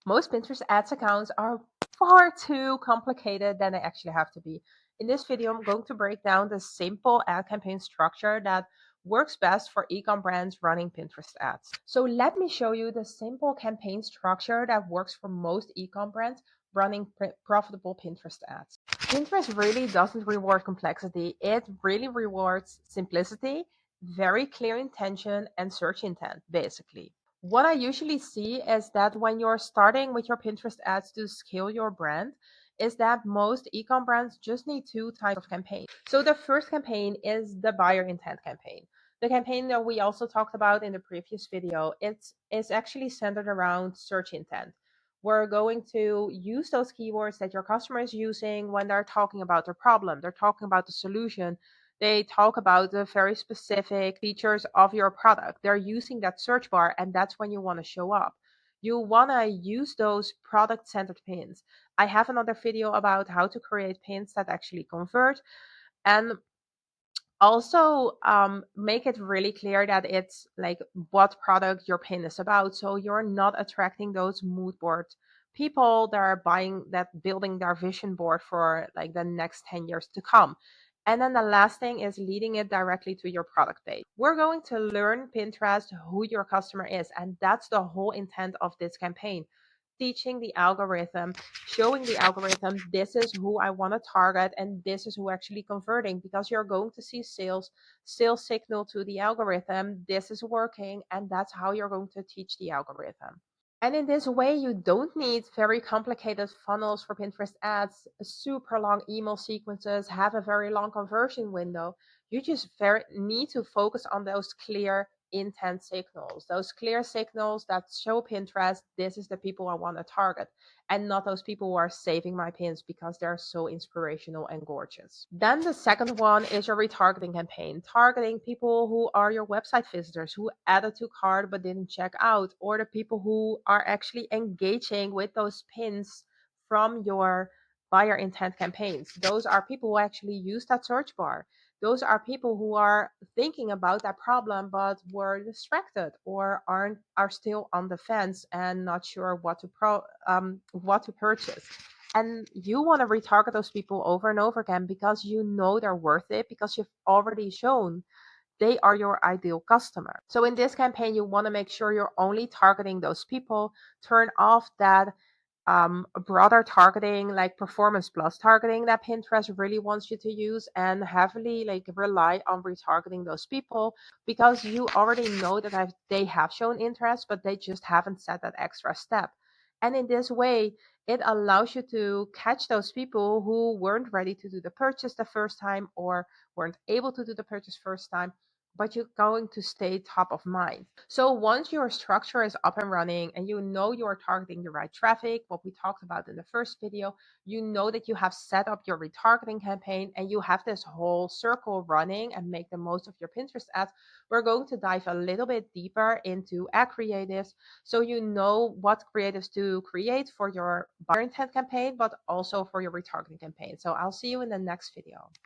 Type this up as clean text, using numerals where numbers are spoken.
Most Pinterest ads accounts are far too complicated than they actually have to be. In this video, I'm going to break down the simple ad campaign structure that works best for ecom brands running Pinterest ads. So let me show you the simple campaign structure that works for most ecom brands running profitable Pinterest ads. Pinterest really doesn't reward complexity. It really rewards simplicity, very clear intention, and search intent, basically. What I usually see is that when you're starting with your Pinterest ads to scale your brand, is that most ecom brands just need two types of campaigns. So the first campaign is the buyer intent campaign. The campaign that we also talked about in the previous video, it's actually centered around search intent. We're going to use those keywords that your customer is using when they're talking about their problem, they're talking about the solution, they talk about the very specific features of your product. They're using that search bar, and that's when you want to show up. You want to use those product centered pins. I have another video about how to create pins that actually convert. And also make it really clear that it's like what product your pin is about, so you're not attracting those mood board people that are building their vision board for like the next 10 years to come. And then the last thing is leading it directly to your product page. We're going to learn Pinterest who your customer is, and that's the whole intent of this campaign. Teaching the algorithm, showing the algorithm, this is who I want to target and this is who actually converting, because you're going to see sales signal to the algorithm, this is working, and that's how you're going to teach the algorithm. And in this way, you don't need very complicated funnels for Pinterest ads, super long email sequences, have a very long conversion window. You just need to focus on those clear intent signals, those clear signals that show Pinterest, this is the people I want to target, and not those people who are saving my pins because they're so inspirational and gorgeous. Then the second one is your retargeting campaign, targeting people who are your website visitors, who added to cart but didn't check out, or the people who are actually engaging with those pins from your buyer intent campaigns. Those are people who actually use that search bar. Those are people who are thinking about that problem but were distracted or are still on the fence and not sure what to purchase. And you want to retarget those people over and over again because you know they're worth it, because you've already shown they are your ideal customer. So in this campaign, you want to make sure you're only targeting those people. Turn off that broader targeting, like performance plus targeting, that Pinterest really wants you to use, and heavily like rely on retargeting those people because you already know that they have shown interest, but they just haven't set that extra step. And in this way, it allows you to catch those people who weren't ready to do the purchase the first time or weren't able to do the purchase first time, but you're going to stay top of mind. So once your structure is up and running and you know you're targeting the right traffic, what we talked about in the first video, you know that you have set up your retargeting campaign and you have this whole circle running and make the most of your Pinterest ads, we're going to dive a little bit deeper into ad creatives so you know what creatives to create for your buyer intent campaign, but also for your retargeting campaign. So I'll see you in the next video.